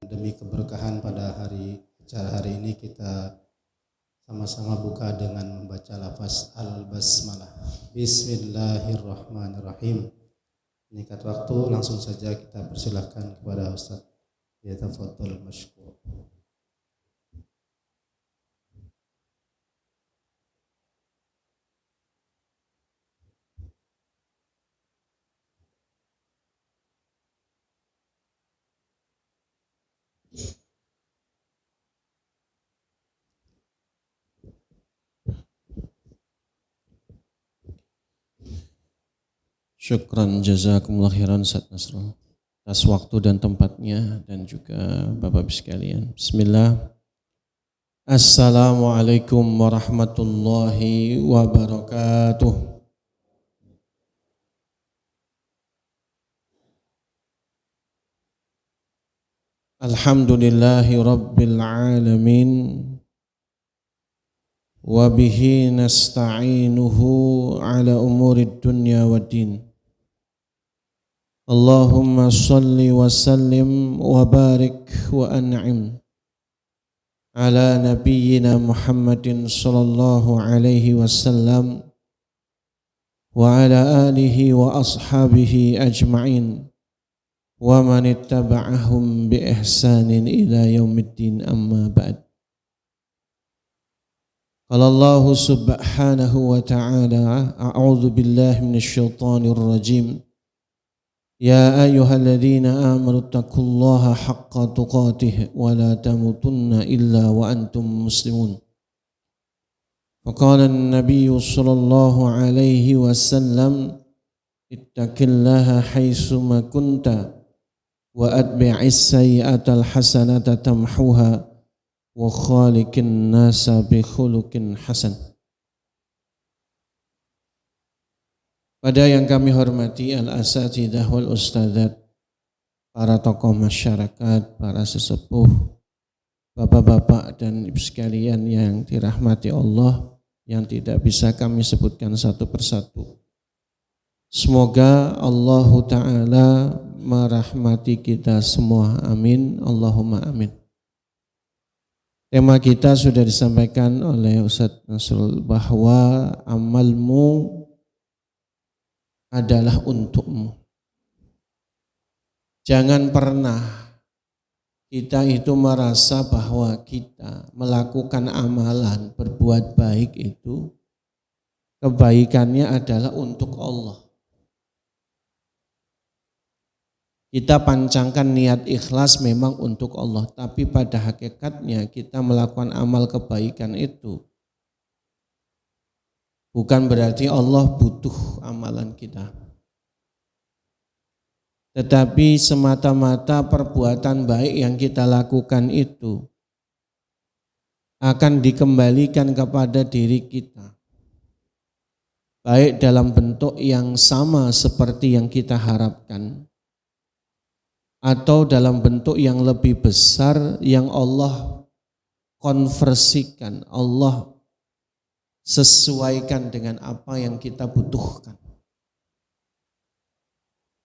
Demi keberkahan pada acara hari ini kita sama-sama buka dengan membaca lafaz al-basmalah. Bismillahirrahmanirrahim. Meningkat waktu, langsung saja kita persilahkan kepada Ustaz. Ya, tafadhol masykur. Syukran jazakumullah khairan Ustaz Nasrul atas waktu dan tempatnya dan juga Bapak-Ibu sekalian. Bismillah. Assalamualaikum warahmatullahi wabarakatuh. Alhamdulillahi rabbil alamin wa bihi nasta'inuhu ala umurid dunya waddin. Allahumma salli wa sallim wa barik wa an'im ala nabiyyina Muhammadin sallallahu alaihi wasallam wa ala alihi wa ashabihi ajma'in wa man ittaba'ahum bi ihsanin ila yaumiddin amma ba'd. Qala Allah subhanahu wa ta'ala a'udzu billahi minasy syaithanir rajim. Ya ayyuhalladzina amanu taqullaha haqqa tuqatih wa la tamutunna illa wa antum muslimun. Faqala an-nabiy sallallahu alaihi wasallam ittaqillaha haitsu ma kunta wa atbi'is sayyi'atal hasanata tamhuha wa khaliqin nasa bi khuluqin hasan. Pada yang kami hormati al-asatidzah wal ustadzat, para tokoh masyarakat, para sesepuh, bapak-bapak dan ibu sekalian yang dirahmati Allah, yang tidak bisa kami sebutkan satu persatu. Semoga Allah Ta'ala merahmati kita semua. Amin. Allahumma amin. Tema kita sudah disampaikan oleh Ustadz Nasrul bahwa amalmu adalah untukmu. Jangan pernah kita itu merasa bahwa kita melakukan amalan, berbuat baik itu kebaikannya adalah untuk Allah. Kita pancangkan niat ikhlas memang untuk Allah, tapi pada hakikatnya kita melakukan amal kebaikan itu bukan berarti Allah butuh amalan kita. Tetapi semata-mata perbuatan baik yang kita lakukan itu akan dikembalikan kepada diri kita. Baik dalam bentuk yang sama seperti yang kita harapkan, atau dalam bentuk yang lebih besar yang Allah konversikan, Allah sesuaikan dengan apa yang kita butuhkan.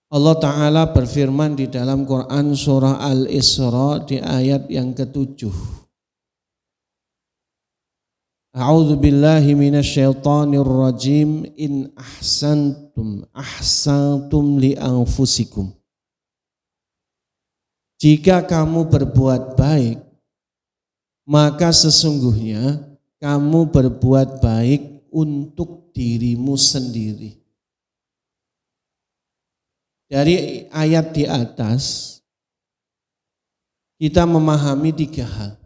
Allah Ta'ala berfirman di dalam Quran surah Al-Isra di ayat yang ke-7. A'udzu billahi minasyaitonir rajim. In ahsantum li anfusikum. Jika kamu berbuat baik, maka sesungguhnya kamu berbuat baik untuk dirimu sendiri. Dari ayat di atas, kita memahami 3 hal.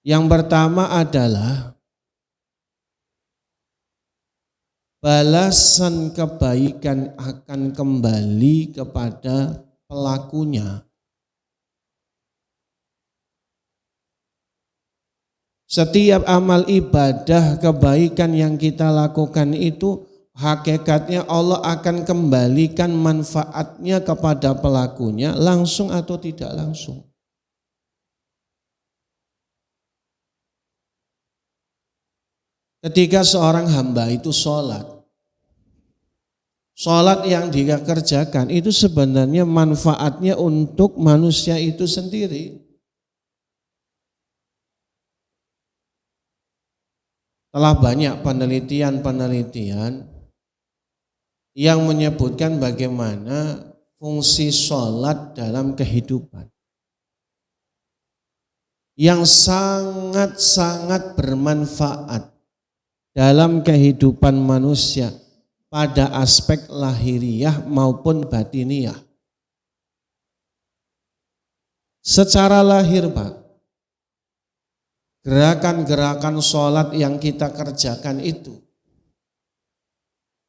Yang pertama adalah balasan kebaikan akan kembali kepada pelakunya. Setiap amal ibadah kebaikan yang kita lakukan itu hakikatnya Allah akan kembalikan manfaatnya kepada pelakunya langsung atau tidak langsung. Ketika seorang hamba itu sholat Sholat yang dia kerjakan itu sebenarnya manfaatnya untuk manusia itu sendiri. Telah banyak penelitian-penelitian yang menyebutkan bagaimana fungsi sholat dalam kehidupan. Yang sangat-sangat bermanfaat dalam kehidupan manusia pada aspek lahiriah maupun batiniah. Secara lahir, Pak, gerakan-gerakan sholat yang kita kerjakan itu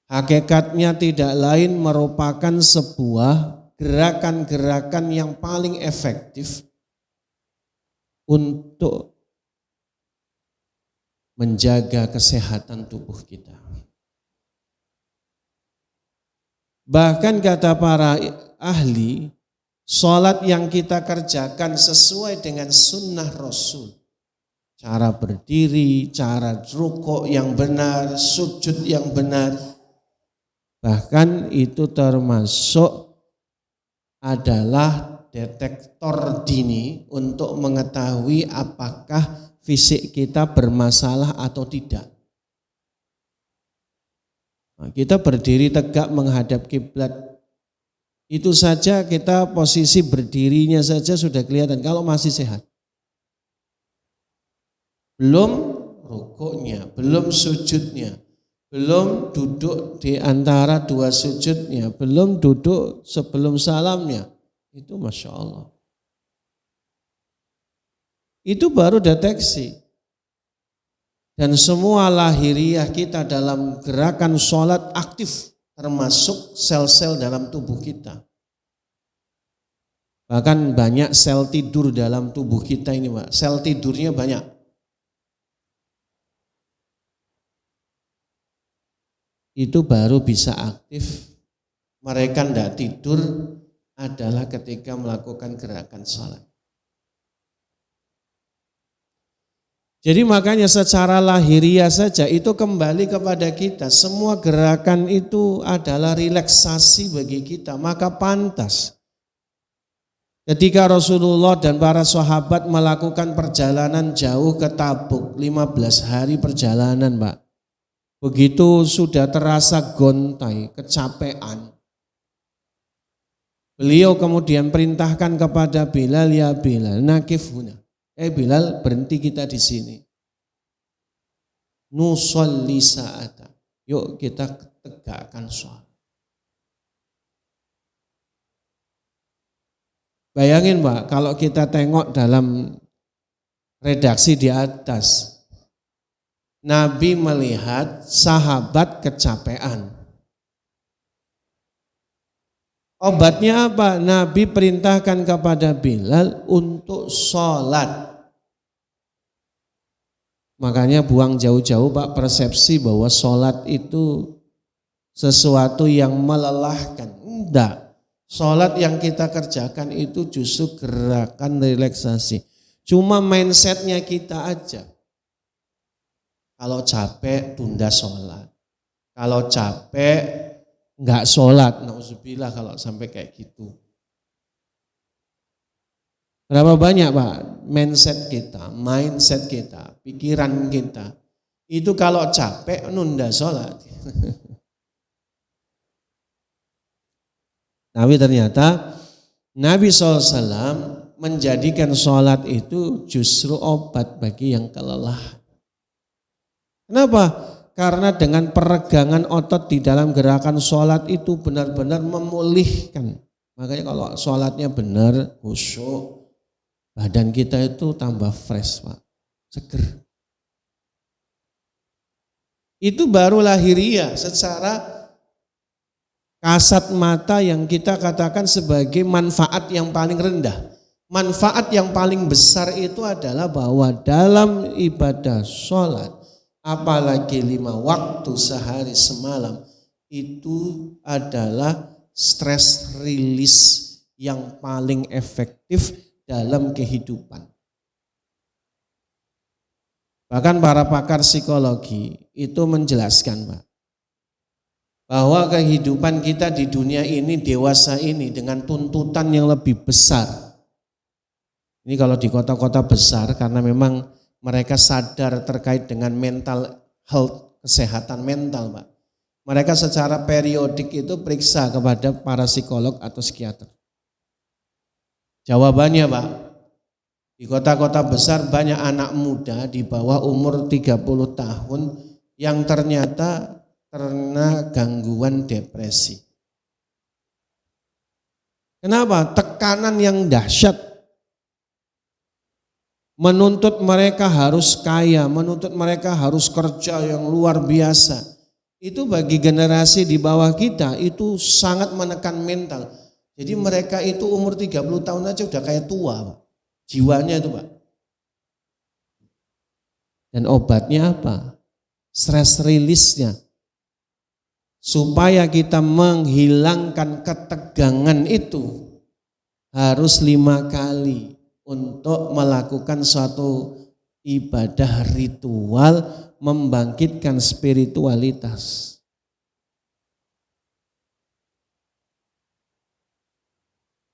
hakikatnya tidak lain merupakan sebuah gerakan-gerakan yang paling efektif untuk menjaga kesehatan tubuh kita. Bahkan kata para ahli, sholat yang kita kerjakan sesuai dengan sunnah Rasul. Cara berdiri, cara rukuk yang benar, sujud yang benar. Bahkan itu termasuk adalah detektor dini untuk mengetahui apakah fisik kita bermasalah atau tidak. Nah, kita berdiri tegak menghadap kiblat, itu saja kita posisi berdirinya saja sudah kelihatan kalau masih sehat. Belum rukuknya, belum sujudnya, belum duduk di antara dua sujudnya, belum duduk sebelum salamnya. Itu Masya Allah. Itu baru deteksi. Dan semua lahiriah kita dalam gerakan sholat aktif, termasuk sel-sel dalam tubuh kita. Bahkan banyak sel tidur dalam tubuh kita ini, Pak. Sel tidurnya banyak. Itu baru bisa aktif. Mereka tidak tidur adalah ketika melakukan gerakan sholat. Jadi makanya secara lahiriah saja itu kembali kepada kita. Semua gerakan itu adalah relaksasi bagi kita. Maka pantas ketika Rasulullah dan para sahabat melakukan perjalanan jauh ke Tabuk, 15 hari perjalanan, Pak. Begitu sudah terasa gontai, kecapean. Beliau kemudian perintahkan kepada Bilal, ya Bilal, nakif huna. Bilal, berhenti kita di sini. Nusolli sa'ata. Yuk kita tegakkan sholat. Bayangin Pak, kalau kita tengok dalam redaksi di atas, Nabi melihat sahabat kecapean. Obatnya apa? Nabi perintahkan kepada Bilal untuk sholat. Makanya buang jauh-jauh Pak persepsi bahwa sholat itu sesuatu yang melelahkan. Enggak. Sholat yang kita kerjakan itu justru gerakan relaksasi. Cuma mindsetnya kita aja. Kalau capek tunda sholat. Kalau capek enggak sholat. Nauzubillah kalau sampai kayak gitu. Berapa banyak Pak mindset kita, pikiran kita. Itu kalau capek nunda sholat. Tapi ternyata Nabi SAW menjadikan sholat itu justru obat bagi yang kelelahan. Kenapa? Karena dengan peregangan otot di dalam gerakan sholat itu benar-benar memulihkan. Makanya kalau sholatnya benar, khusyuk, badan kita itu tambah fresh Pak, seger. Itu baru lahiriah secara kasat mata yang kita katakan sebagai manfaat yang paling rendah. Manfaat yang paling besar itu adalah bahwa dalam ibadah sholat, apalagi 5 waktu sehari semalam, itu adalah stress release yang paling efektif dalam kehidupan. Bahkan para pakar psikologi itu menjelaskan Pak, bahwa kehidupan kita di dunia ini, dewasa ini dengan tuntutan yang lebih besar. Ini kalau di kota-kota besar karena memang mereka sadar terkait dengan mental health, kesehatan mental, Pak. Mereka secara periodik itu periksa kepada para psikolog atau psikiater. Jawabannya, Pak, di kota-kota besar banyak anak muda di bawah umur 30 tahun yang ternyata terkena gangguan depresi. Kenapa? Tekanan yang dahsyat menuntut mereka harus kaya, menuntut mereka harus kerja yang luar biasa. Itu bagi generasi di bawah kita itu sangat menekan mental. Jadi mereka itu umur 30 tahun aja udah kayak tua, Pak. Jiwanya itu, Pak. Dan obatnya apa? Stress release-nya. Supaya kita menghilangkan ketegangan itu harus 5 kali untuk melakukan suatu ibadah ritual membangkitkan spiritualitas.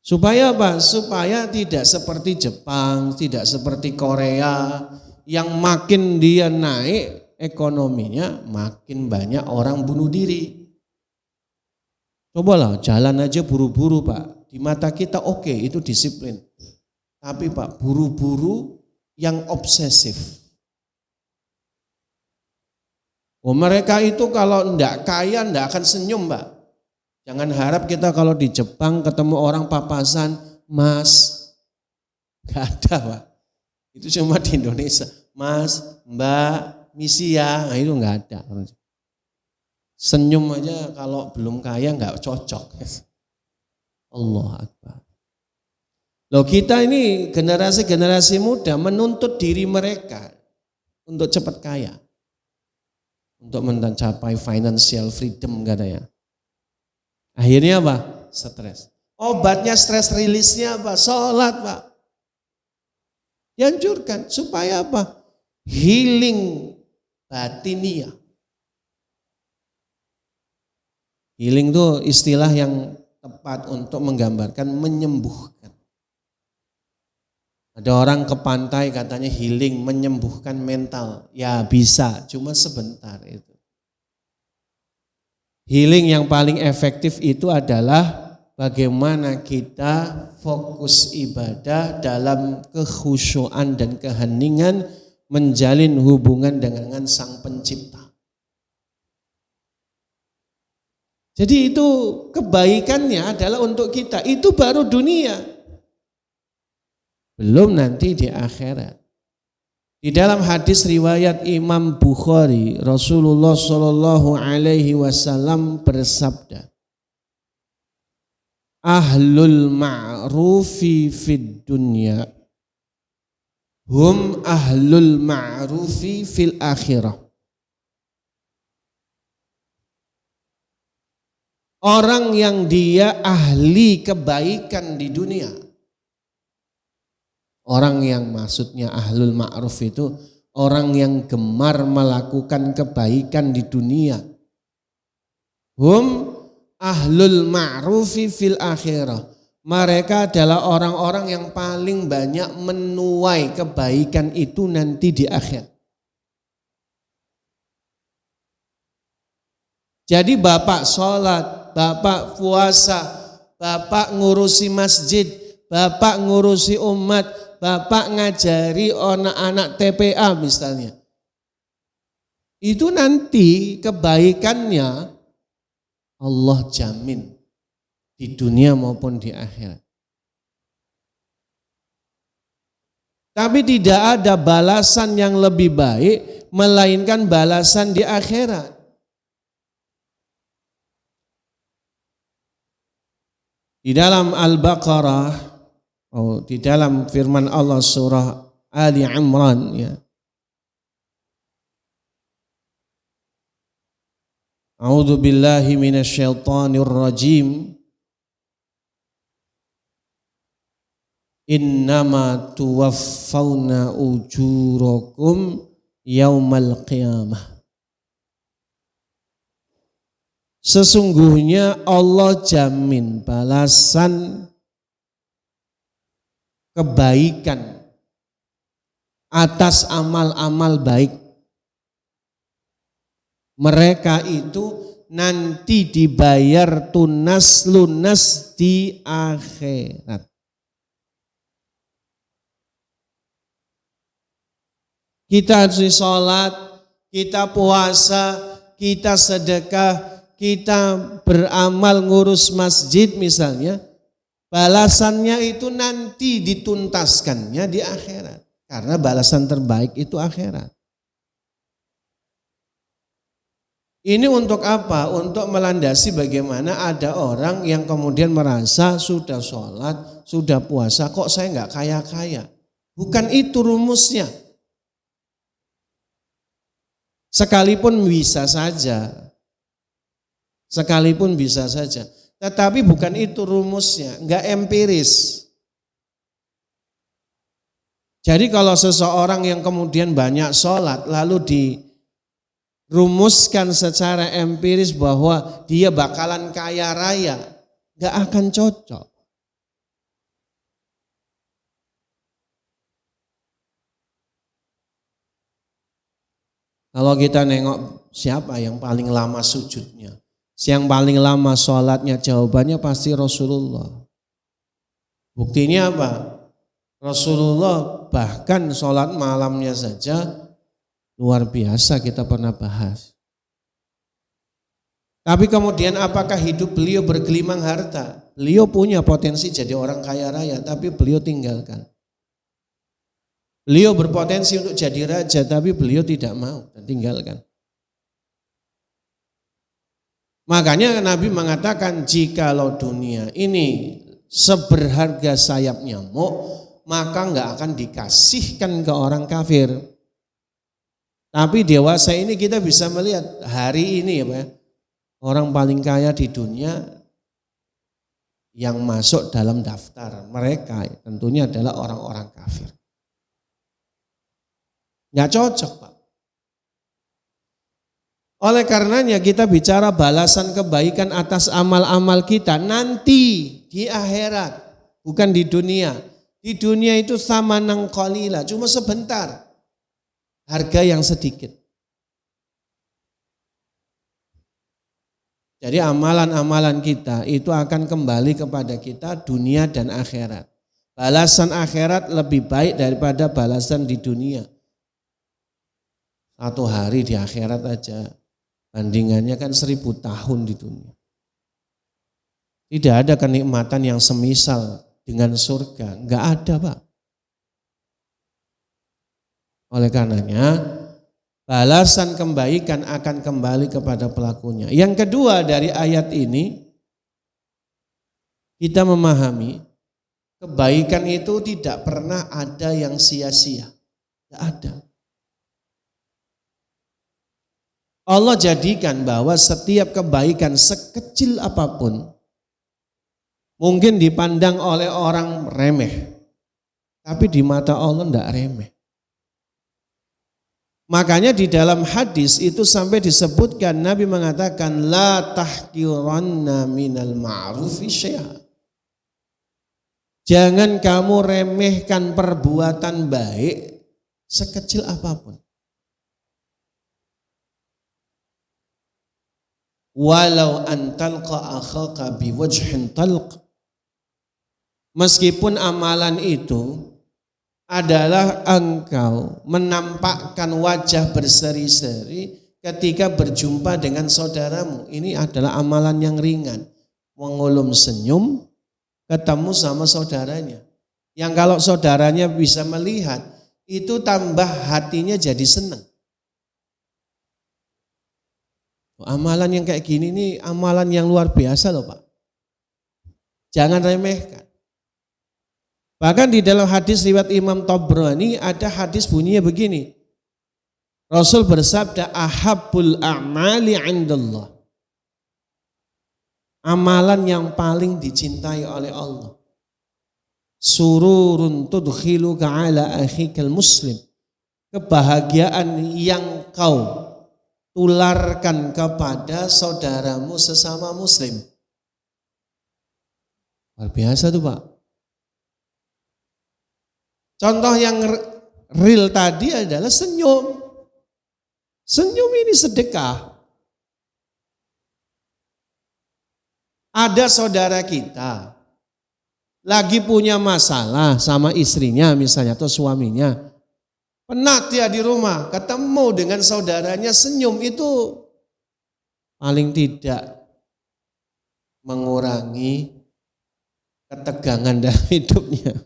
Supaya apa? Supaya tidak seperti Jepang, tidak seperti Korea yang makin dia naik ekonominya makin banyak orang bunuh diri. Cobalah jalan aja buru-buru, Pak. Di mata kita oke, itu disiplin. Tapi Pak, buru-buru yang obsesif. Oh, mereka itu kalau enggak kaya enggak akan senyum, Pak. Jangan harap kita kalau di Jepang ketemu orang papasan, Mas. Enggak ada, Pak. Itu cuma di Indonesia. Mas, Mbak, misi ya. Nah, itu enggak ada. Senyum aja kalau belum kaya enggak cocok. Allah Akbar. Loh, kita ini generasi-generasi muda menuntut diri mereka untuk cepat kaya. Untuk mencapai financial freedom katanya. Akhirnya apa? Stres. Obatnya stress release-nya apa? Sholat, Pak. Dianjurkan supaya apa? Healing batiniah. Healing itu istilah yang tepat untuk menggambarkan menyembuhkan. Ada orang ke pantai katanya healing, menyembuhkan mental. Ya bisa, cuma sebentar itu. Healing yang paling efektif itu adalah bagaimana kita fokus ibadah dalam kekhusyuan dan keheningan menjalin hubungan dengan Sang Pencipta. Jadi itu kebaikannya adalah untuk kita, itu baru dunia. Belum nanti di akhirat. Di dalam hadis riwayat Imam Bukhari, Rasulullah Shallallahu Alaihi Wasallam bersabda, Ahlul ma'rufi fid dunya, hum ahlul ma'rufi fil akhirah. Orang yang dia ahli kebaikan di dunia. Orang yang maksudnya ahlul ma'ruf itu orang yang gemar melakukan kebaikan di dunia. Hum ahlul ma'rufi fil akhirah. Mereka adalah orang-orang yang paling banyak menuai kebaikan itu nanti di akhir. Jadi bapak sholat, bapak puasa, bapak ngurusi masjid, bapak ngurusi umat, bapak ngajari anak-anak TPA misalnya. Itu nanti kebaikannya Allah jamin di dunia maupun di akhirat. Tapi tidak ada balasan yang lebih baik melainkan balasan di akhirat. Di dalam Al-Baqarah, di dalam firman Allah surah Ali Imran, ya. A'udzu billahi minasyaitonir rajim. Innama tuwaffawna ujurakum yaumal qiyamah. Sesungguhnya Allah jamin balasan kebaikan atas amal-amal baik. Mereka itu nanti dibayar lunas di akhirat. Kita harus sholat, kita puasa, kita sedekah, kita beramal ngurus masjid misalnya. Balasannya itu nanti dituntaskannya di akhirat. Karena balasan terbaik itu akhirat. Ini untuk apa? Untuk melandasi bagaimana ada orang yang kemudian merasa sudah sholat, sudah puasa, kok saya nggak kaya-kaya. Bukan itu rumusnya. Sekalipun bisa saja. Tetapi bukan itu rumusnya, nggak empiris. Jadi kalau seseorang yang kemudian banyak sholat lalu dirumuskan secara empiris bahwa dia bakalan kaya raya, nggak akan cocok. Kalau kita nengok siapa yang paling lama sujudnya, yang paling lama sholatnya, jawabannya pasti Rasulullah. Buktinya apa? Rasulullah bahkan sholat malamnya saja luar biasa, kita pernah bahas. Tapi kemudian apakah hidup beliau bergelimang harta? Beliau punya potensi jadi orang kaya raya, tapi beliau tinggalkan. Beliau berpotensi untuk jadi raja, tapi beliau tidak mau dan tinggalkan. Makanya Nabi mengatakan, jikalau dunia ini seberharga sayap nyamuk, maka enggak akan dikasihkan ke orang kafir. Tapi dewasa ini kita bisa melihat hari ini ya Pak, orang paling kaya di dunia yang masuk dalam daftar mereka tentunya adalah orang-orang kafir. Enggak cocok Pak. Oleh karenanya kita bicara balasan kebaikan atas amal-amal kita nanti di akhirat, bukan di dunia. Di dunia itu sama nang qalila, cuma sebentar. Harga yang sedikit. Jadi amalan-amalan kita itu akan kembali kepada kita dunia dan akhirat. Balasan akhirat lebih baik daripada balasan di dunia. Satu hari di akhirat aja bandingannya kan 1000 tahun di dunia. Tidak ada kenikmatan yang semisal dengan surga, enggak ada Pak. Oleh karenanya balasan kebaikan akan kembali kepada pelakunya. Yang kedua dari ayat ini kita memahami kebaikan itu tidak pernah ada yang sia-sia. Tidak ada. Allah jadikan bahwa setiap kebaikan sekecil apapun mungkin dipandang oleh orang remeh. Tapi di mata Allah tidak remeh. Makanya di dalam hadis itu sampai disebutkan Nabi mengatakan la tahqiranna minal ma'rufi syai'a. Jangan kamu remehkan perbuatan baik sekecil apapun. Walau antalqa akhaka biwajhin talq. Meskipun amalan itu adalah engkau menampakkan wajah berseri-seri ketika berjumpa dengan saudaramu. Ini adalah amalan yang ringan. Mengulum senyum, ketemu sama saudaranya. Yang kalau saudaranya bisa melihat, itu tambah hatinya jadi senang. Amalan yang kayak gini nih amalan yang luar biasa loh Pak. Jangan remehkan. Bahkan di dalam hadis riwayat Imam Tabrani ada hadis bunyinya begini. Rasul bersabda ahabbul a'mali 'indallah. Amalan yang paling dicintai oleh Allah. Sururun tudkhiluka 'ala akhikal muslim. Kebahagiaan yang kau tularkan kepada saudaramu sesama muslim. Luar biasa tuh Pak. Contoh yang real tadi adalah senyum. Senyum ini sedekah. Ada saudara kita lagi punya masalah sama istrinya misalnya atau suaminya. Penat dia di rumah, ketemu dengan saudaranya senyum itu paling tidak mengurangi ketegangan dalam hidupnya.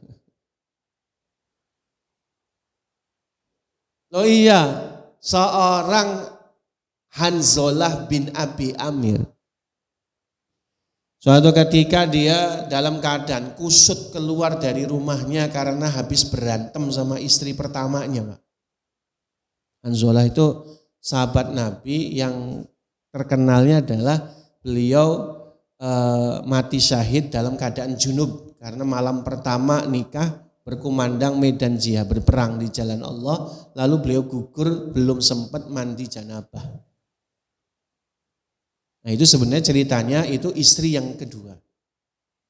Loh iya, seorang Hanzalah bin Abi Amir. Suatu ketika dia dalam keadaan kusut keluar dari rumahnya karena habis berantem sama istri pertamanya, Pak. Hanzalah itu sahabat Nabi yang terkenalnya adalah beliau mati syahid dalam keadaan junub karena malam pertama nikah berkumandang medan jihad berperang di jalan Allah, lalu beliau gugur belum sempat mandi janabah. Nah itu sebenarnya ceritanya itu istri yang kedua.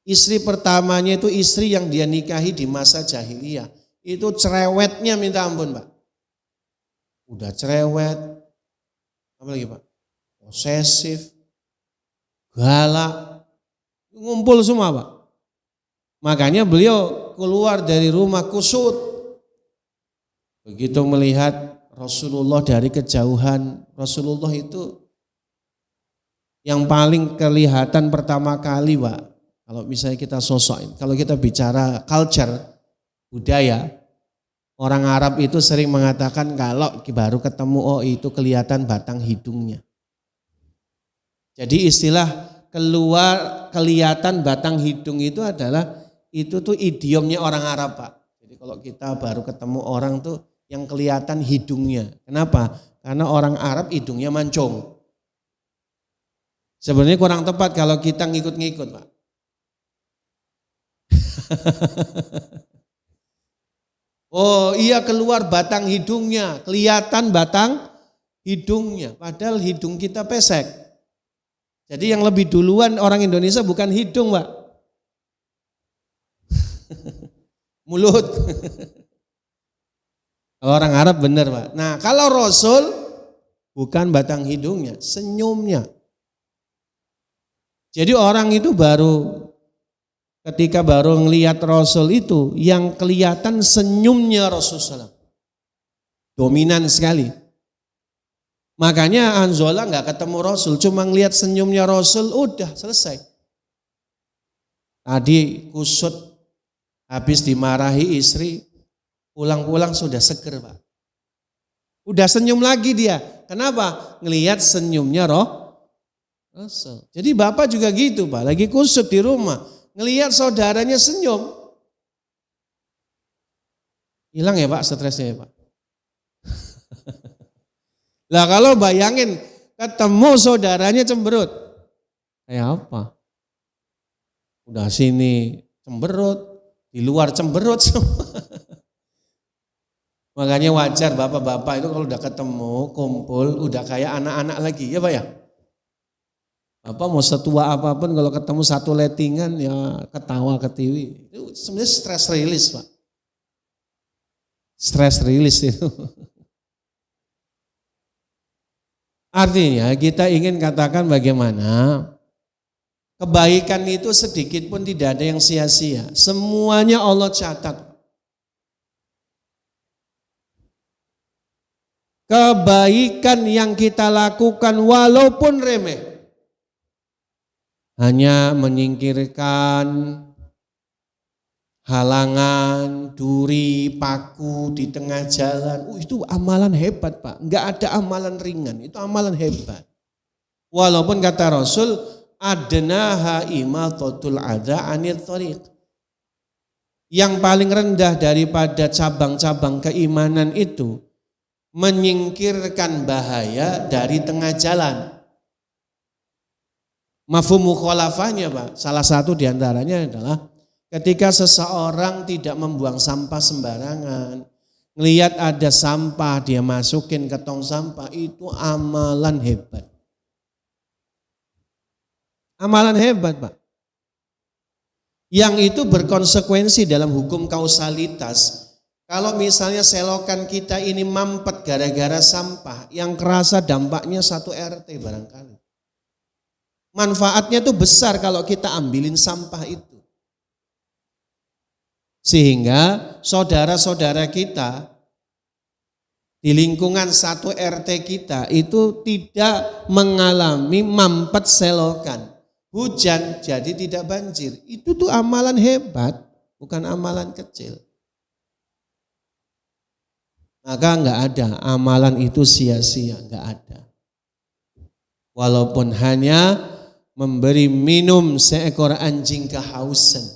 Istri pertamanya itu istri yang dia nikahi di masa jahiliyah. Itu cerewetnya minta ampun Pak. Udah cerewet, apa lagi Pak? Posesif, galak, ngumpul semua Pak. Makanya beliau keluar dari rumah kusut. Begitu melihat Rasulullah dari kejauhan, Rasulullah itu yang paling kelihatan pertama kali Pak, kalau misalnya kita sosokin, kalau kita bicara culture, budaya, orang Arab itu sering mengatakan kalau baru ketemu oh itu kelihatan batang hidungnya. Jadi istilah keluar kelihatan batang hidung itu adalah, itu tuh idiomnya orang Arab Pak. Jadi kalau kita baru ketemu orang tuh yang kelihatan hidungnya. Kenapa? Karena orang Arab hidungnya mancung. Sebenarnya kurang tepat kalau kita ngikut-ngikut Pak. Oh iya keluar batang hidungnya, kelihatan batang hidungnya. Padahal hidung kita pesek. Jadi yang lebih duluan orang Indonesia bukan hidung Pak. Mulut. Kalau orang Arab benar Pak. Nah kalau Rasul bukan batang hidungnya, senyumnya. Jadi orang itu baru ketika baru ngelihat Rasul itu yang kelihatan senyumnya Rasulullah. Dominan sekali. Makanya Hanzalah nggak ketemu Rasul, cuma ngelihat senyumnya Rasul udah selesai. Tadi kusut habis dimarahi istri, pulang-pulang sudah seger Pak. Udah senyum lagi dia. Kenapa? Ngelihat senyumnya Rasul. Jadi Bapak juga gitu Pak, lagi kusut di rumah, ngelihat saudaranya senyum. Hilang ya Pak stresnya ya Pak. Lah kalau bayangin ketemu saudaranya cemberut, kayak apa? Udah sini cemberut, di luar cemberut semua. Makanya wajar bapak-bapak itu kalau udah ketemu, kumpul, udah kayak anak-anak lagi ya Pak ya. Bapak mau setua apapun kalau ketemu satu lettingan ya ketawa ketiwi. Itu sebenarnya stress release Pak. Stress release itu. Artinya kita ingin katakan bagaimana kebaikan itu sedikit pun tidak ada yang sia-sia. Semuanya Allah catat. Kebaikan yang kita lakukan walaupun remeh. Hanya menyingkirkan halangan, duri, paku di tengah jalan. Itu amalan hebat Pak. Enggak ada amalan ringan, itu amalan hebat. Walaupun kata Rasul, adnaha imatatul adza anil thariq. Yang paling rendah daripada cabang-cabang keimanan itu menyingkirkan bahaya dari tengah jalan. Mafhum mukhalafahnya Pak, salah satu diantaranya adalah ketika seseorang tidak membuang sampah sembarangan, ngelihat ada sampah dia masukin ke tong sampah, itu amalan hebat. Amalan hebat, Pak. Yang itu berkonsekuensi dalam hukum kausalitas. Kalau misalnya selokan kita ini mampet gara-gara sampah, yang kerasa dampaknya satu RT barangkali. Manfaatnya itu besar kalau kita ambilin sampah itu. Sehingga saudara-saudara kita di lingkungan satu RT kita itu tidak mengalami mampet selokan. Hujan jadi tidak banjir. Itu tuh amalan hebat, bukan amalan kecil. Maka enggak ada amalan itu sia-sia, enggak ada. Walaupun hanya memberi minum seekor anjing kehausan.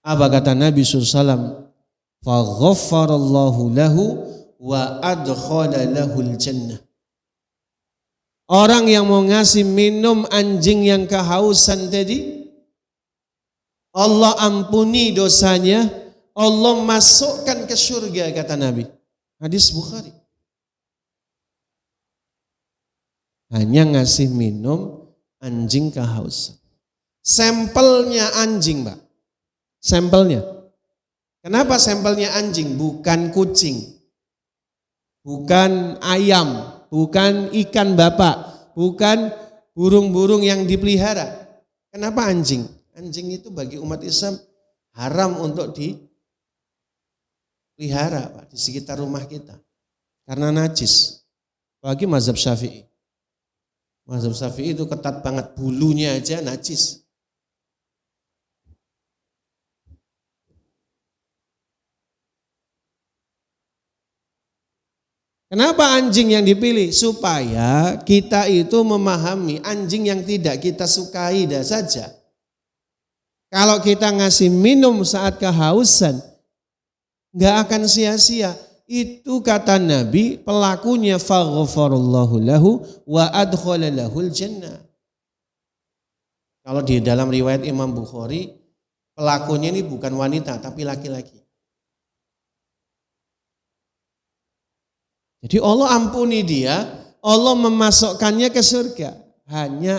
Apa kata Nabi SAW? Faghaffarallahu lahu wa adkhala lahul jannah. Orang yang mau ngasih minum anjing yang kehausan tadi, Allah ampuni dosanya, Allah masukkan ke surga kata Nabi. Hadis Bukhari. Hanya ngasih minum anjing kehausan. Sampelnya anjing, Pak. Sampelnya. Kenapa sampelnya anjing? Bukan kucing. Bukan ayam. Bukan ikan bapak. Bukan burung-burung yang dipelihara. Kenapa anjing? Anjing itu bagi umat Islam haram untuk dipelihara, Pak, di sekitar rumah kita. Karena najis. Apalagi mazhab Syafi'i. Mazhab Syafi'i itu ketat banget, bulunya aja najis. Kenapa anjing yang dipilih? Supaya kita itu memahami anjing yang tidak kita sukai dah saja. Kalau kita ngasih minum saat kehausan, nggak akan sia-sia. Itu kata Nabi, pelakunya faghfarallahu lahu wa adkhala lahul jannah. Kalau di dalam riwayat Imam Bukhari, pelakunya ini bukan wanita tapi laki-laki. Jadi Allah ampuni dia, Allah memasukkannya ke surga. Hanya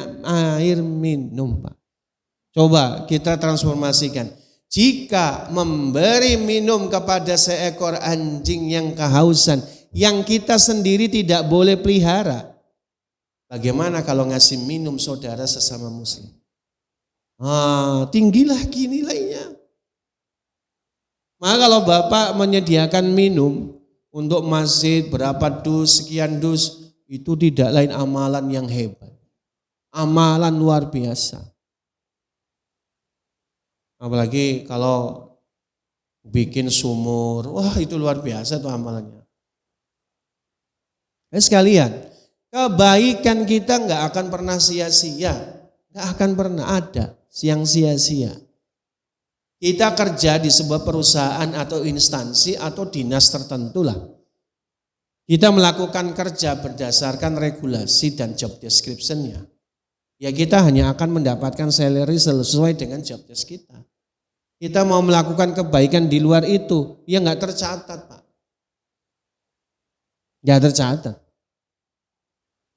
air minum, Pak. Coba kita transformasikan. Jika memberi minum kepada seekor anjing yang kehausan, yang kita sendiri tidak boleh pelihara, bagaimana kalau ngasih minum saudara sesama muslim? Tinggi lagi nilainya. Maka kalau Bapak menyediakan minum untuk masjid berapa dus, sekian dus, itu tidak lain amalan yang hebat. Amalan luar biasa. Apalagi kalau bikin sumur, wah itu luar biasa tuh amalannya. Sekalian, kebaikan kita nggak akan pernah sia-sia, nggak akan pernah ada yang sia-sia. Kita kerja di sebuah perusahaan atau instansi atau dinas tertentu lah. Kita melakukan kerja berdasarkan regulasi dan job description-nya. Ya kita hanya akan mendapatkan salary sesuai dengan job desk kita. Kita mau melakukan kebaikan di luar itu, ya nggak tercatat, Pak. Nggak tercatat.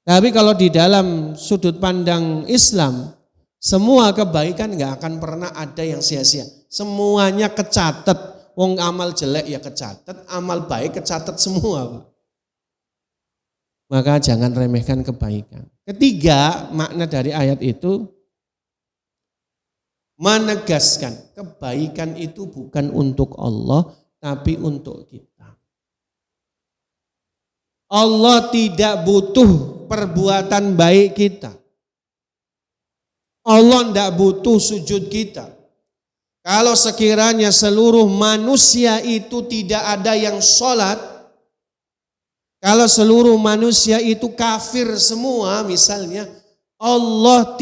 Tapi kalau di dalam sudut pandang Islam, semua kebaikan nggak akan pernah ada yang sia-sia. Semuanya kecatat. Wong amal jelek ya kecatat, amal baik kecatat semua, Pak. Maka jangan remehkan kebaikan. Ketiga, makna dari ayat itu menegaskan kebaikan itu bukan untuk Allah, tapi untuk kita. Allah tidak butuh perbuatan baik kita. Allah tidak butuh sujud kita. Kalau sekiranya seluruh manusia itu tidak ada yang sholat, kalau seluruh manusia itu kafir semua misalnya, Allah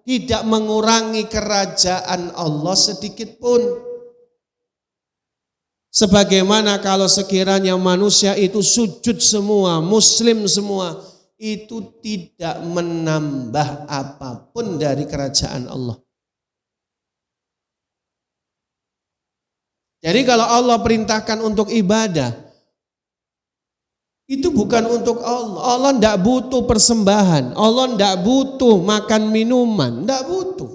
tidak mengurangi kerajaan Allah sedikit pun. Sebagaimana kalau sekiranya manusia itu sujud semua, muslim semua, itu tidak menambah apapun dari kerajaan Allah. Jadi kalau Allah perintahkan untuk ibadah, itu bukan untuk Allah. Allah tidak butuh persembahan. Allah tidak butuh makan minuman. Tidak butuh.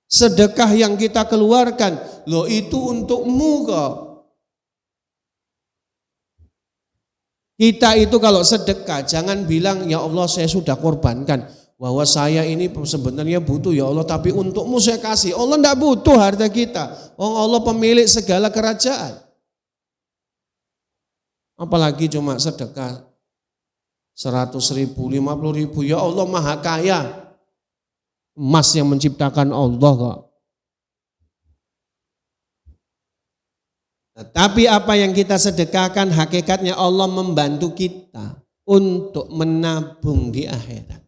Sedekah yang kita keluarkan, loh itu untukmu kok. Kita itu kalau sedekah, jangan bilang ya Allah saya sudah korbankan. Bahwa saya ini sebenarnya butuh ya Allah, tapi untukmu saya kasih. Allah tidak butuh harta kita. Allah pemilik segala kerajaan. Apalagi cuma sedekah 100.000, 50.000, ya Allah maha kaya. Emas yang menciptakan Allah kok. Nah, tapi apa yang kita sedekahkan hakikatnya Allah membantu kita untuk menabung di akhirat.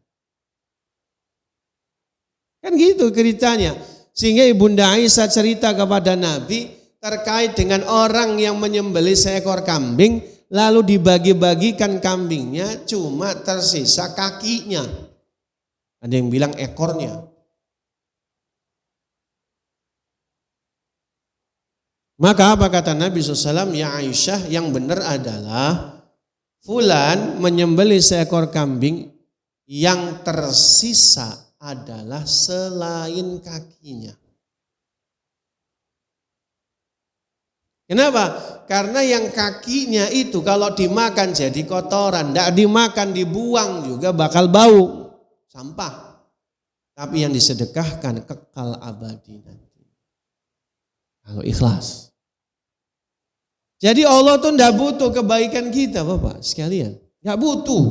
Kan gitu ceritanya. Sehingga Ibunda Aisyah cerita kepada Nabi terkait dengan orang yang menyembelih seekor kambing lalu dibagi-bagikan kambingnya cuma tersisa kakinya. Ada yang bilang ekornya. Maka apa kata Nabi SAW? Ya Aisyah, yang benar adalah fulan menyembelih seekor kambing yang tersisa adalah selain kakinya. Kenapa? Karena yang kakinya itu kalau dimakan jadi kotoran, tidak dimakan dibuang juga bakal bau. Sampah. Tapi yang disedekahkan kekal abadi nanti. Kalau ikhlas. Jadi Allah tuh tidak butuh kebaikan kita Bapak sekalian. Tidak butuh.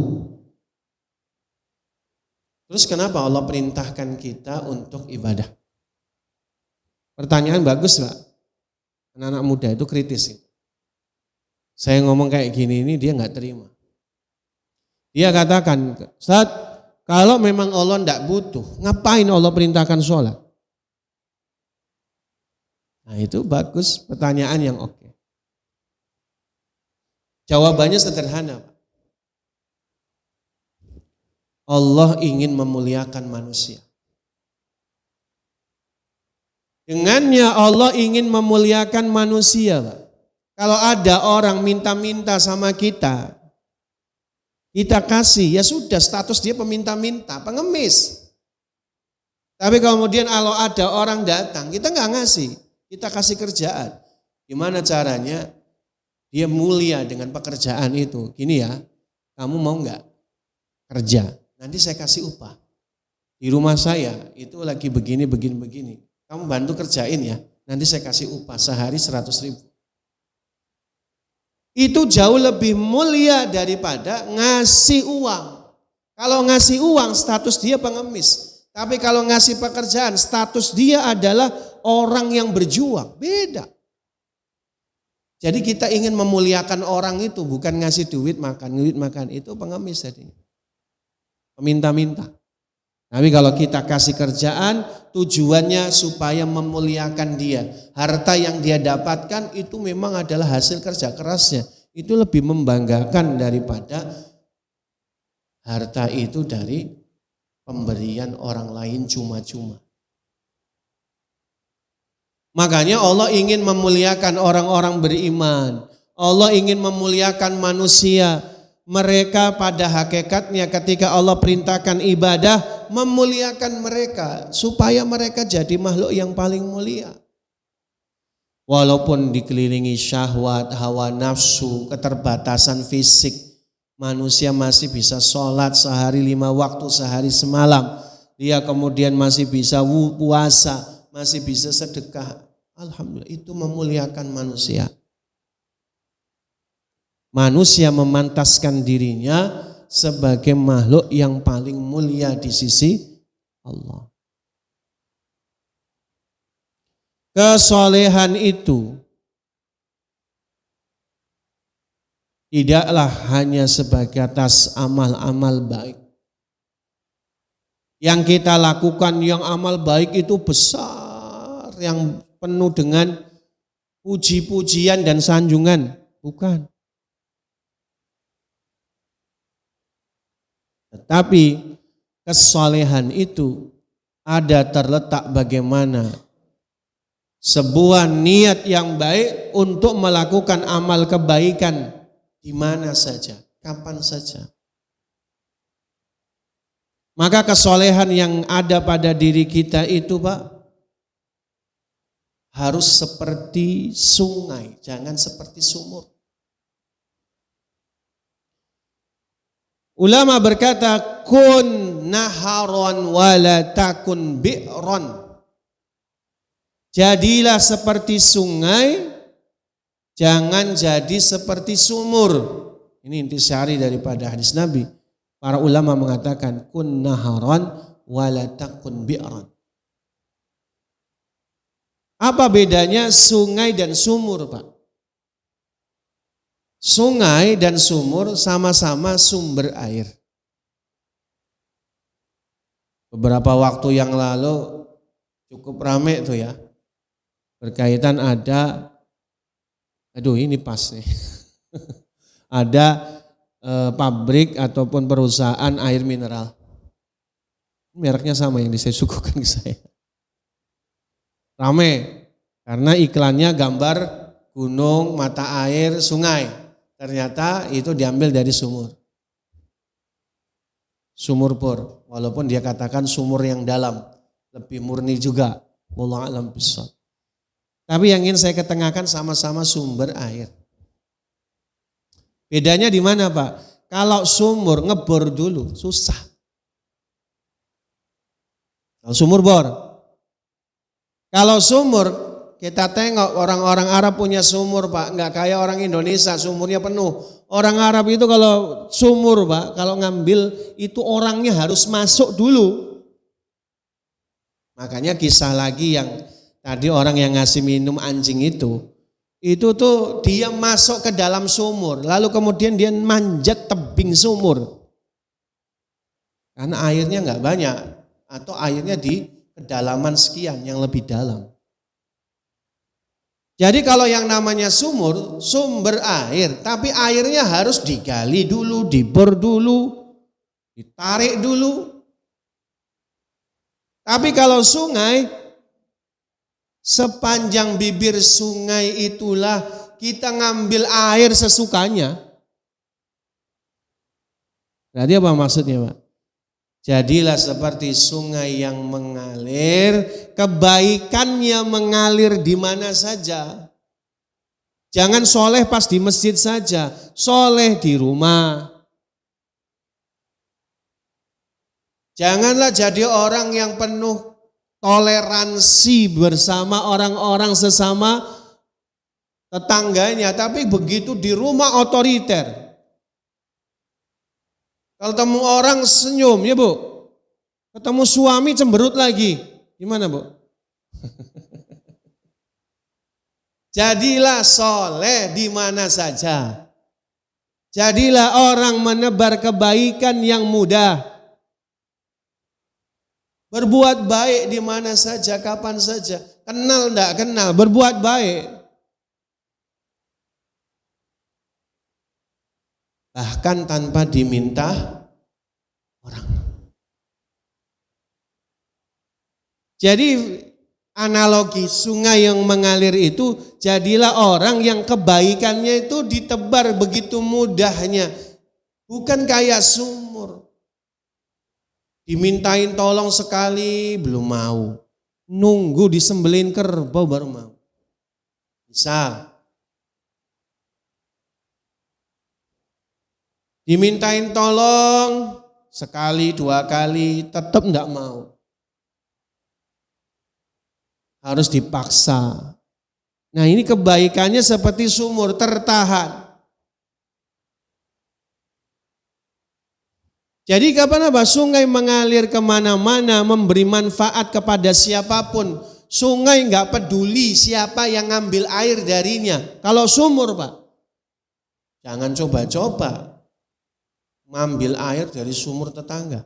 Terus kenapa Allah perintahkan kita untuk ibadah? Pertanyaan bagus Pak. Anak-anak muda itu kritis. Saya ngomong kayak gini ini dia nggak terima. Dia katakan, Ustaz, kalau memang Allah tidak butuh, ngapain Allah perintahkan sholat? Nah itu bagus, pertanyaan yang oke. Jawabannya sederhana, Pak. Allah ingin memuliakan manusia. Dengannya Allah ingin memuliakan manusia, Pak. Kalau ada orang minta-minta sama kita kasih, ya sudah status dia peminta-minta, pengemis. Tapi kemudian kalau ada orang datang, kita nggak ngasih, kita kasih kerjaan. Gimana caranya? Dia mulia dengan pekerjaan itu. Gini ya, kamu mau nggak kerja? Nanti saya kasih upah. Di rumah saya itu lagi begini. Kamu bantu kerjain ya, nanti saya kasih upah sehari 100.000. Itu jauh lebih mulia daripada ngasih uang. Kalau ngasih uang status dia pengemis. Tapi kalau ngasih pekerjaan status dia adalah orang yang berjuang. Beda. Jadi kita ingin memuliakan orang itu bukan ngasih duit makan itu pengemis jadinya. Meminta-minta. Tapi kalau kita kasih kerjaan tujuannya supaya memuliakan dia. Harta yang dia dapatkan itu memang adalah hasil kerja kerasnya. Itu lebih membanggakan daripada harta itu dari pemberian orang lain cuma-cuma. Makanya Allah ingin memuliakan orang-orang beriman. Allah ingin memuliakan manusia. Mereka pada hakikatnya ketika Allah perintahkan ibadah, memuliakan mereka supaya mereka jadi makhluk yang paling mulia. Walaupun dikelilingi syahwat, hawa nafsu, keterbatasan fisik, manusia masih bisa sholat sehari 5 waktu, sehari semalam. Dia kemudian masih bisa puasa, masih bisa sedekah. Alhamdulillah, itu memuliakan manusia. Manusia memantaskan dirinya sebagai makhluk yang paling mulia di sisi Allah. Kesolehan itu tidaklah hanya sebagai atas amal-amal baik. Yang kita lakukan yang amal baik itu besar, yang penuh dengan puji-pujian dan sanjungan. Bukan. Tetapi kesolehan itu ada terletak bagaimana sebuah niat yang baik untuk melakukan amal kebaikan di mana saja, kapan saja. Maka kesolehan yang ada pada diri kita itu Pak, harus seperti sungai, jangan seperti sumur. Ulama berkata, kun naharon wala takun bi'ron. Jadilah seperti sungai, jangan jadi seperti sumur. Ini intisari daripada hadis Nabi. Para ulama mengatakan kun naharon wala takun bi'ran. Apa bedanya sungai dan sumur, Pak? Sungai dan sumur sama-sama sumber air. Beberapa waktu yang lalu cukup ramai tuh ya. Berkaitan ada, ini pas nih. Ada pabrik ataupun perusahaan air mineral. Mereknya sama yang saya suguhkan ke saya. Rame karena iklannya gambar gunung, mata air, sungai. Ternyata itu diambil dari sumur. Sumur bor, walaupun dia katakan sumur yang dalam, lebih murni juga. Wallahu a'lam bishawab. Tapi yang ingin saya ketengahkan sama-sama sumber air. Bedanya di mana Pak? Kalau sumur ngebor dulu susah. Kalau sumur bor. Kalau sumur kita tengok orang-orang Arab punya sumur Pak. Enggak kayak orang Indonesia sumurnya penuh. Orang Arab itu kalau sumur Pak, kalau ngambil itu orangnya harus masuk dulu. Makanya kisah lagi yang tadi orang yang ngasih minum anjing itu tuh dia masuk ke dalam sumur, lalu kemudian dia manjat tebing sumur. Karena airnya enggak banyak, atau airnya di kedalaman sekian yang lebih dalam. Jadi kalau yang namanya sumur, sumber air, tapi airnya harus digali dulu, dibor dulu, ditarik dulu. Tapi kalau sungai, sepanjang bibir sungai itulah kita ngambil air sesukanya. Berarti apa maksudnya Pak? Jadilah seperti sungai yang mengalir, kebaikannya mengalir di mana saja. Jangan soleh pas di masjid saja, soleh di rumah. Janganlah jadi orang yang penuh toleransi bersama orang-orang sesama tetangganya, tapi begitu di rumah otoriter. Kalau ketemu orang senyum ya Bu, ketemu suami cemberut lagi, gimana Bu? Jadilah soleh di mana saja. Jadilah orang menebar kebaikan yang mudah. Berbuat baik di mana saja, kapan saja. Kenal enggak kenal, berbuat baik. Bahkan tanpa diminta orang. Jadi analogi sungai yang mengalir itu, jadilah orang yang kebaikannya itu ditebar begitu mudahnya. Bukan kayak sumur. Dimintain tolong sekali belum mau. Nunggu disembelin kerbau baru mau. Misal. Dimintain tolong sekali, dua kali tetap enggak mau. Harus dipaksa. Nah ini kebaikannya seperti sumur tertahan. Jadi kapan apa? Sungai mengalir kemana-mana memberi manfaat kepada siapapun. Sungai enggak peduli siapa yang ngambil air darinya. Kalau sumur Pak, jangan coba-coba ngambil air dari sumur tetangga.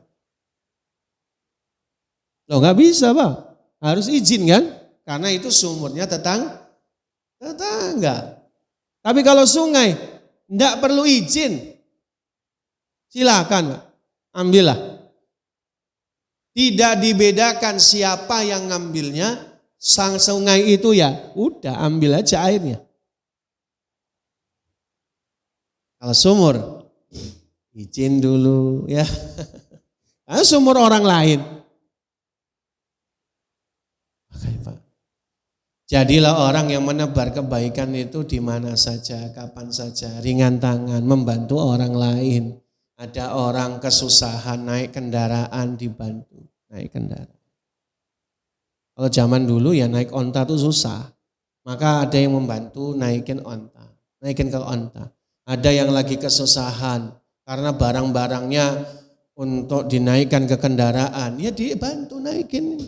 Loh enggak bisa Pak, harus izin kan? Karena itu sumurnya tetangga. Tapi kalau sungai enggak perlu izin. Silakan Pak. Ambillah. Tidak dibedakan siapa yang ngambilnya, sang sungai itu ya udah ambil aja airnya. Kalau sumur, izin dulu ya. Nah, sumur orang lain. Makanya Pak, jadilah orang yang menebar kebaikan itu di mana saja, kapan saja, ringan tangan, membantu orang lain. Ada orang kesusahan naik kendaraan dibantu, naik kendaraan. Kalau zaman dulu ya naik onta itu susah, maka ada yang membantu naikin onta, naikin ke onta. Ada yang lagi kesusahan karena barang-barangnya untuk dinaikkan ke kendaraan, ya dibantu naikin.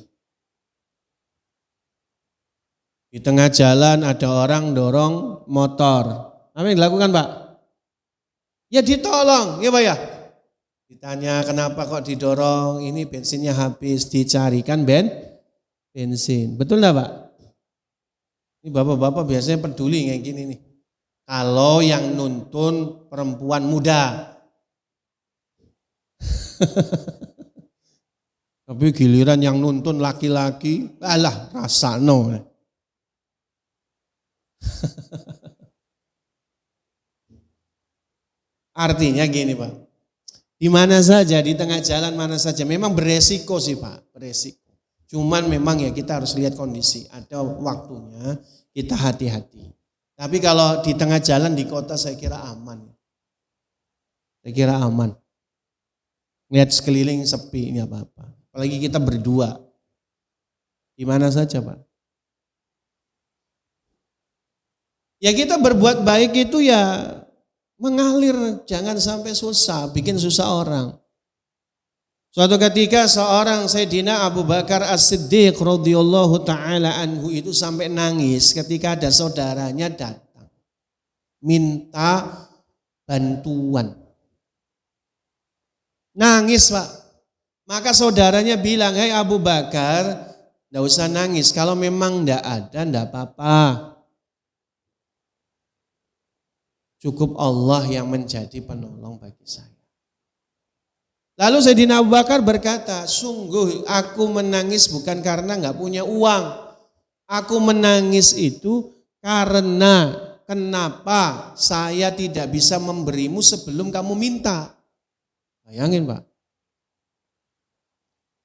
Di tengah jalan ada orang dorong motor. Apa yang dilakukan Pak? Ya ditolong, ya Pak ya. Ditanya kenapa kok didorong, ini bensinnya habis, dicarikan bensin. Betul enggak Pak? Ini bapak-bapak biasanya peduli kayak gini nih. Kalau yang nuntun perempuan muda. Tapi giliran yang nuntun laki-laki, alah rasano. Artinya gini Pak, di mana saja, di tengah jalan mana saja, memang beresiko sih Pak, beresiko. Cuman memang ya kita harus lihat kondisi, ada waktunya kita hati-hati. Tapi kalau di tengah jalan di kota saya kira aman. Saya kira aman. Lihat sekeliling sepi, ini apa-apa. Apalagi kita berdua. Di mana saja Pak. Ya kita berbuat baik itu ya mengalir, jangan sampai susah, bikin susah orang. Suatu ketika seorang Sayyidina Abu Bakar As-Siddiq radhiyallahu ta'ala anhu itu sampai nangis ketika ada saudaranya datang. Minta bantuan. Nangis Pak. Maka saudaranya bilang, "Hai Abu Bakar, enggak usah nangis. Kalau memang enggak ada, enggak apa-apa. Cukup Allah yang menjadi penolong bagi saya." Lalu Sayyidina Abu Bakar berkata, "Sungguh aku menangis bukan karena enggak punya uang. Aku menangis itu karena kenapa saya tidak bisa memberimu sebelum kamu minta." Bayangin Pak.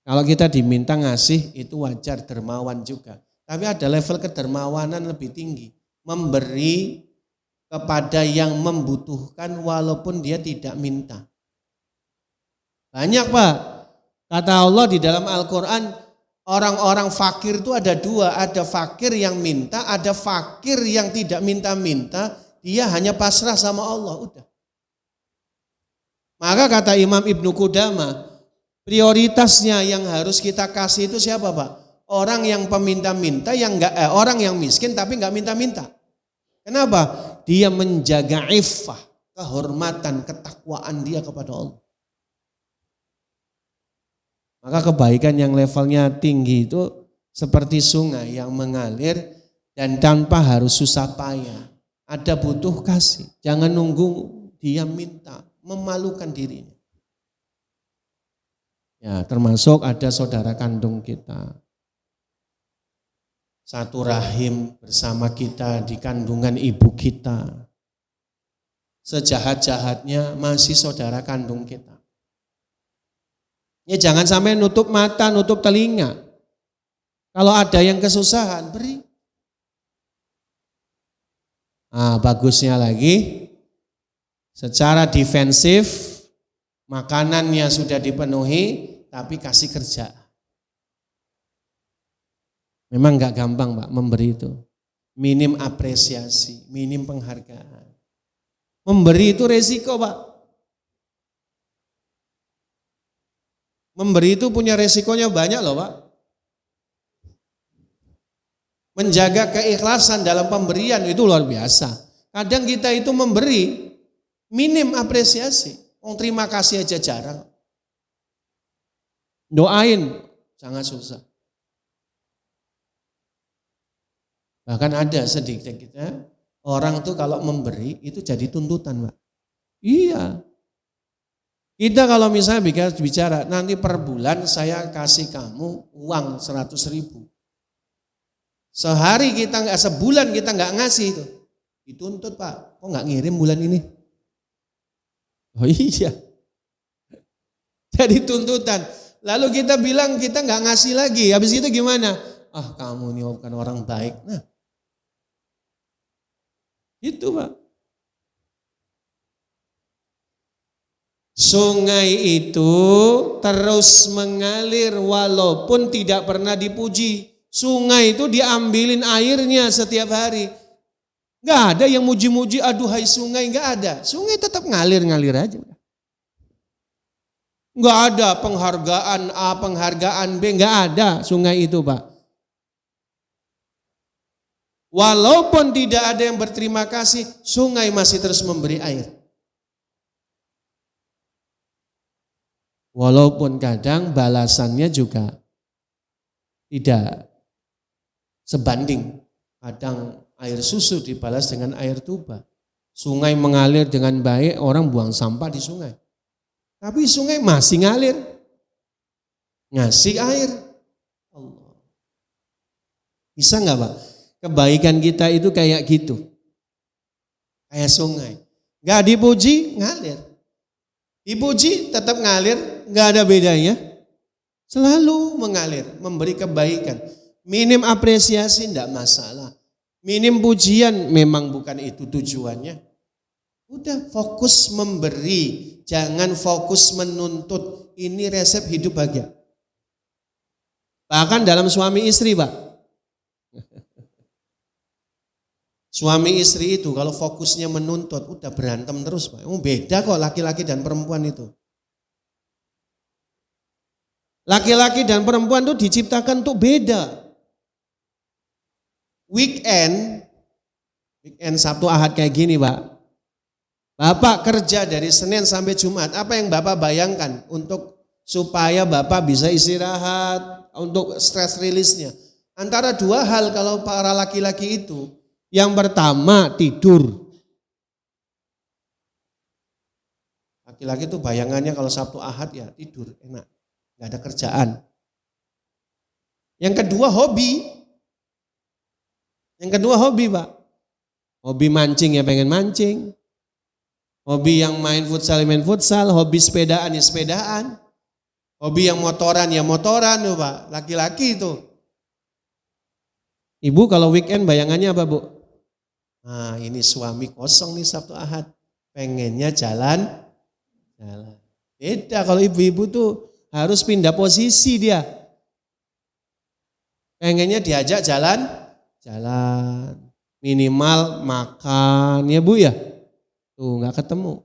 Kalau kita diminta ngasih itu wajar, dermawan juga. Tapi ada level kedermawanan lebih tinggi. Memberi kepada yang membutuhkan walaupun dia tidak minta. Banyak Pak. Kata Allah di dalam Al-Quran, orang-orang fakir itu ada dua. Ada fakir yang minta, ada fakir yang tidak minta-minta. Dia hanya pasrah sama Allah, udah. Maka kata Imam Ibnu Qudamah, prioritasnya yang harus kita kasih itu siapa Pak? Orang yang peminta-minta, orang yang miskin tapi nggak minta-minta. Kenapa? Dia menjaga iffah, kehormatan, ketakwaan dia kepada Allah. Maka kebaikan yang levelnya tinggi itu seperti sungai yang mengalir dan tanpa harus susah payah. Ada butuh kasih, jangan nunggu dia minta, memalukan dirinya. Ya, termasuk ada saudara kandung kita. Satu rahim bersama kita di kandungan ibu kita. Sejahat-jahatnya masih saudara kandung kita. Ya jangan sampai nutup mata, nutup telinga. Kalau ada yang kesusahan, beri. Nah, bagusnya lagi, secara defensif, makanannya sudah dipenuhi, tapi kasih kerja. Memang gak gampang Pak memberi itu. Minim apresiasi, minim penghargaan. Memberi itu resiko Pak. Memberi itu punya resikonya banyak loh Pak. Menjaga keikhlasan dalam pemberian itu luar biasa. Kadang kita itu memberi, minim apresiasi. Terima kasih aja jarang. Doain, sangat susah. Bahkan ada sedikit kita, orang tuh kalau memberi itu jadi tuntutan Pak. Iya. Kita kalau misalnya bicara, nanti per bulan saya kasih kamu uang 100.000. Sehari kita nggak, sebulan kita nggak ngasih itu, dituntut Pak, kok nggak ngirim bulan ini? Oh iya, jadi tuntutan. Lalu kita bilang kita nggak ngasih lagi, habis itu gimana? Ah kamu ini bukan orang baik. Nah, itu Pak. Sungai itu terus mengalir walaupun tidak pernah dipuji. Sungai itu diambilin airnya setiap hari. Nggak ada yang muji-muji, aduhai sungai, nggak ada. Sungai tetap ngalir-ngalir aja. Nggak ada penghargaan A, penghargaan B, nggak ada sungai itu Pak. Walaupun tidak ada yang berterima kasih, sungai masih terus memberi air. Walaupun kadang balasannya juga tidak sebanding. Kadang air susu dibalas dengan air tuba. Sungai mengalir dengan baik, orang buang sampah di sungai. Tapi sungai masih ngalir, ngasih air. Allah. Bisa nggak Pak? Kebaikan kita itu kayak gitu. Kayak sungai. Nggak dipuji, ngalir. Dipuji, tetap ngalir, nggak ada bedanya. Selalu mengalir, memberi kebaikan. Minim apresiasi tidak masalah. Minim pujian memang bukan itu tujuannya. Udah fokus memberi, jangan fokus menuntut. Ini resep hidup bahagia. Bahkan dalam suami istri Pak. Suami istri itu kalau fokusnya menuntut, udah berantem terus Pak. Beda kok laki-laki dan perempuan itu. Laki-laki dan perempuan itu diciptakan untuk beda. Weekend Sabtu Ahad kayak gini Pak. Bapak kerja dari Senin sampai Jumat, apa yang Bapak bayangkan untuk supaya Bapak bisa istirahat, untuk stress release-nya? Antara dua hal kalau para laki-laki itu, yang pertama tidur. Laki-laki itu bayangannya kalau Sabtu Ahad ya tidur, enak, gak ada kerjaan. Yang kedua hobi. Yang kedua hobi Pak. Hobi mancing ya pengen mancing. Hobi yang main futsal, hobi sepedaan ya sepedaan. Hobi yang motoran ya motoran tuh Pak, laki-laki itu. Ibu kalau weekend bayangannya apa Bu? Nah ini suami kosong nih Sabtu Ahad, pengennya jalan. Beda kalau ibu-ibu tuh harus pindah posisi dia. Pengennya diajak jalan, minimal makan ya Bu ya. Tuh nggak ketemu.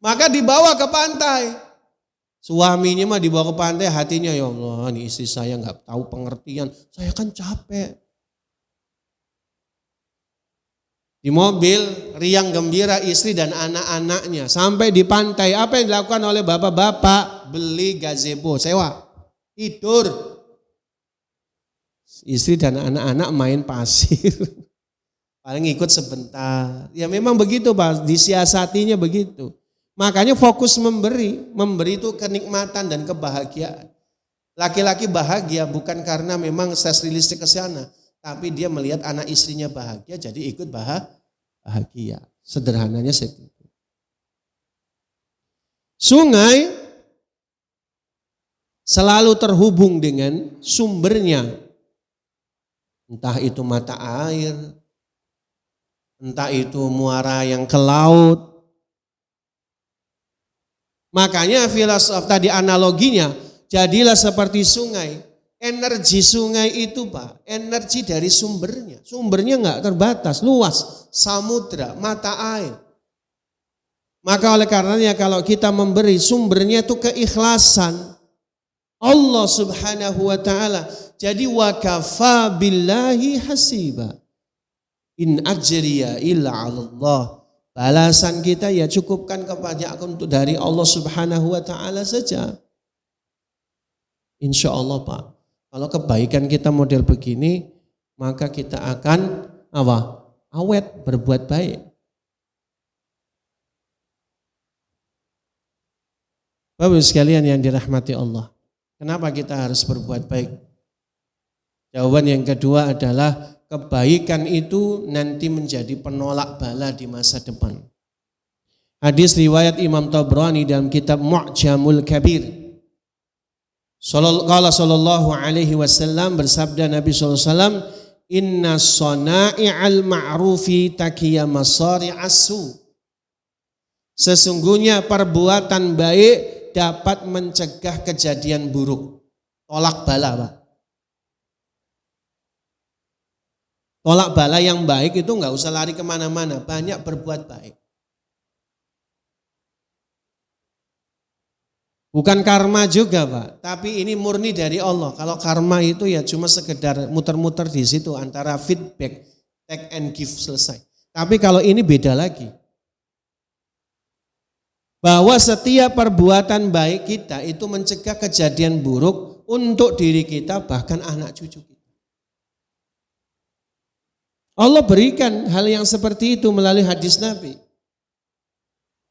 Maka dibawa ke pantai. Suaminya mah dibawa ke pantai, hatinya ya Allah, ini istri saya nggak tahu pengertian. Saya kan capek. Di mobil riang gembira istri dan anak-anaknya. Sampai di pantai, apa yang dilakukan oleh bapak-bapak? Beli gazebo, sewa, tidur. Istri dan anak-anak main pasir. Paling ikut sebentar. Ya memang begitu Pak, disiasatinya begitu. Makanya fokus memberi itu kenikmatan dan kebahagiaan. Laki-laki bahagia bukan karena memang stress release ke sana, tapi dia melihat anak istrinya bahagia jadi ikut bahagia. Sederhananya seperti itu. Sungai selalu terhubung dengan sumbernya. Entah itu mata air, entah itu muara yang ke laut. Makanya filosof tadi analoginya, jadilah seperti sungai. Energi sungai itu Pak, energi dari sumbernya. Sumbernya enggak terbatas, luas, samudra, mata air. Maka oleh karenanya kalau kita memberi, sumbernya itu keikhlasan. Allah Subhanahu wa ta'ala. Jadi wa kafa billahi hasiba. In ajriya illa 'ala Allah. Balasan kita ya cukupkan kepada aku untuk dari Allah Subhanahu wa ta'ala saja. Insya Allah Pak. Kalau kebaikan kita model begini, maka kita akan awet berbuat baik. Bapak sekalian yang dirahmati Allah. Kenapa kita harus berbuat baik? Jawaban yang kedua adalah kebaikan itu nanti menjadi penolak bala di masa depan. Hadis riwayat Imam Tabrani dalam kitab Mu'jamul Kabir. Qala sallallahu alaihi wasallam, bersabda Nabi sallallahu alaihi wasallam, inna sana'i'al ma'rufi takiya masari'as-su. Sesungguhnya perbuatan baik dapat mencegah kejadian buruk. Tolak bala, Pak. Tolak bala yang baik itu enggak usah lari kemana-mana, banyak berbuat baik. Bukan karma juga, Pak, tapi ini murni dari Allah. Kalau karma itu ya cuma sekedar muter-muter di situ antara feedback, take and give, selesai. Tapi kalau ini beda lagi. Bahwa setiap perbuatan baik kita itu mencegah kejadian buruk untuk diri kita bahkan anak cucu kita. Allah berikan hal yang seperti itu melalui hadis Nabi.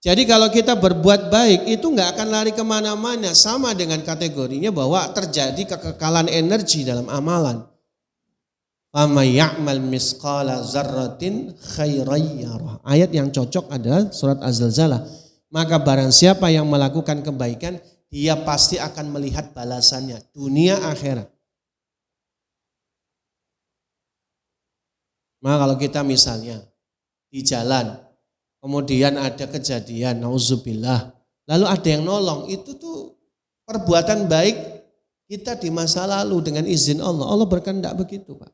Jadi kalau kita berbuat baik itu enggak akan lari kemana-mana, sama dengan kategorinya bahwa terjadi kekekalan energi dalam amalan. Fama ya'mal misqala dzarratin khairan yarah. Ayat yang cocok adalah surat Az-Zalzalah. Maka barang siapa yang melakukan kebaikan, dia pasti akan melihat balasannya dunia akhirat. Maka kalau kita misalnya di jalan kemudian ada kejadian, nauzubillah, lalu ada yang nolong, itu tuh perbuatan baik kita di masa lalu dengan izin Allah. Allah berkehendak begitu, Pak.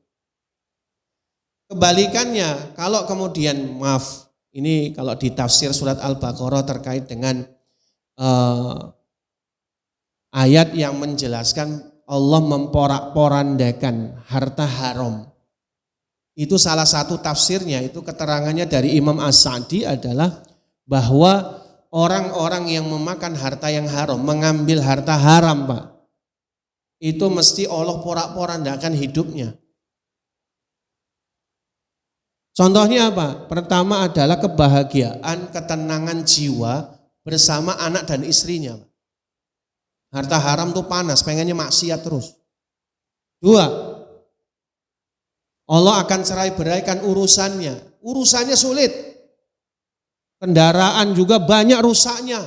Kebalikannya, kalau kemudian, maaf, ini kalau di tafsir surat Al-Baqarah terkait dengan ayat yang menjelaskan Allah memporak-porandakan harta haram. Itu salah satu tafsirnya, itu keterangannya dari Imam As-Sa'di adalah bahwa orang-orang yang memakan harta yang haram, mengambil harta haram, Pak, itu mesti Allah porak-porandakan hidupnya. Contohnya apa? Pertama adalah kebahagiaan, ketenangan jiwa bersama anak dan istrinya. Harta haram tuh panas, pengennya maksiat terus. Dua, Allah akan cerai beraikan urusannya sulit. Kendaraan juga banyak rusaknya.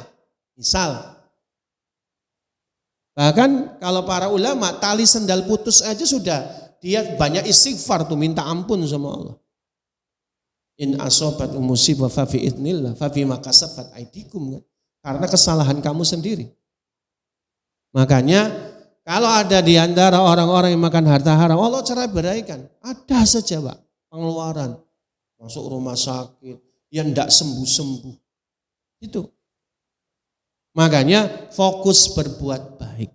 Misal, bahkan kalau para ulama tali sendal putus aja sudah, dia banyak istighfar tuh, minta ampun sama Allah. In asobat musibah fa fi idznillah fa fi ma kasabat aidikum, kan? Karena kesalahan kamu sendiri. Makanya kalau ada di antara orang-orang yang makan harta haram, Allah cerai beraikan. Ada saja, Pak, pengeluaran. Masuk rumah sakit, yang tidak sembuh-sembuh. Itu. Makanya fokus berbuat baik.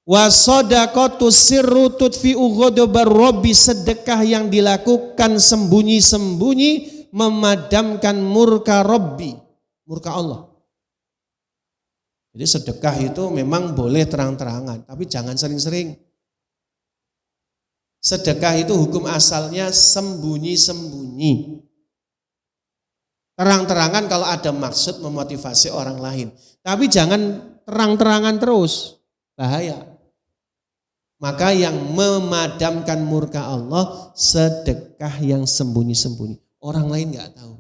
Wasodaqatu sirru tudfi'u ghadabar rabbi, sedekah yang dilakukan sembunyi-sembunyi memadamkan murka Rabbi, murka Allah. Jadi sedekah itu memang boleh terang-terangan, tapi jangan sering-sering. Sedekah itu hukum asalnya sembunyi-sembunyi. Terang-terangan kalau ada maksud memotivasi orang lain. Tapi jangan terang-terangan terus, bahaya. Maka yang memadamkan murka Allah, sedekah yang sembunyi-sembunyi. Orang lain enggak tahu.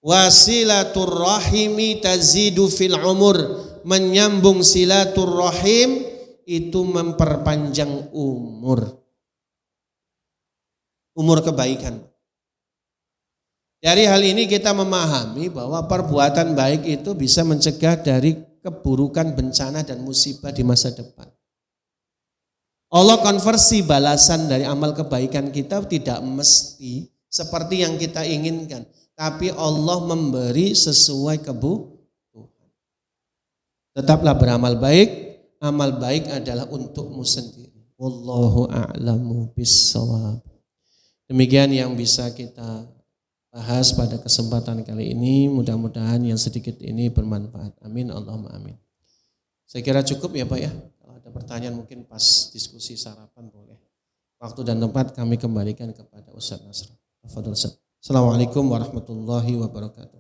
Wasilaturrahimi tazidu fil umur, menyambung silaturrahim itu memperpanjang umur kebaikan. Dari hal ini kita memahami bahwa perbuatan baik itu bisa mencegah dari keburukan, bencana dan musibah di masa depan. Allah konversi balasan dari amal kebaikan kita tidak mesti seperti yang kita inginkan. Tapi Allah memberi sesuai kebutuhan. Tetaplah beramal baik, amal baik adalah untukmu sendiri. Wallahu a'lamu bissawab. Demikian yang bisa kita bahas pada kesempatan kali ini. Mudah-mudahan yang sedikit ini bermanfaat. Amin, Allahumma amin. Saya kira cukup ya Pak ya. Kalau ada pertanyaan mungkin pas diskusi sarapan boleh. Waktu dan tempat kami kembalikan kepada Ustaz Nasr. Tafadhol Ustaz. Assalamualaikum warahmatullahi wabarakatuh.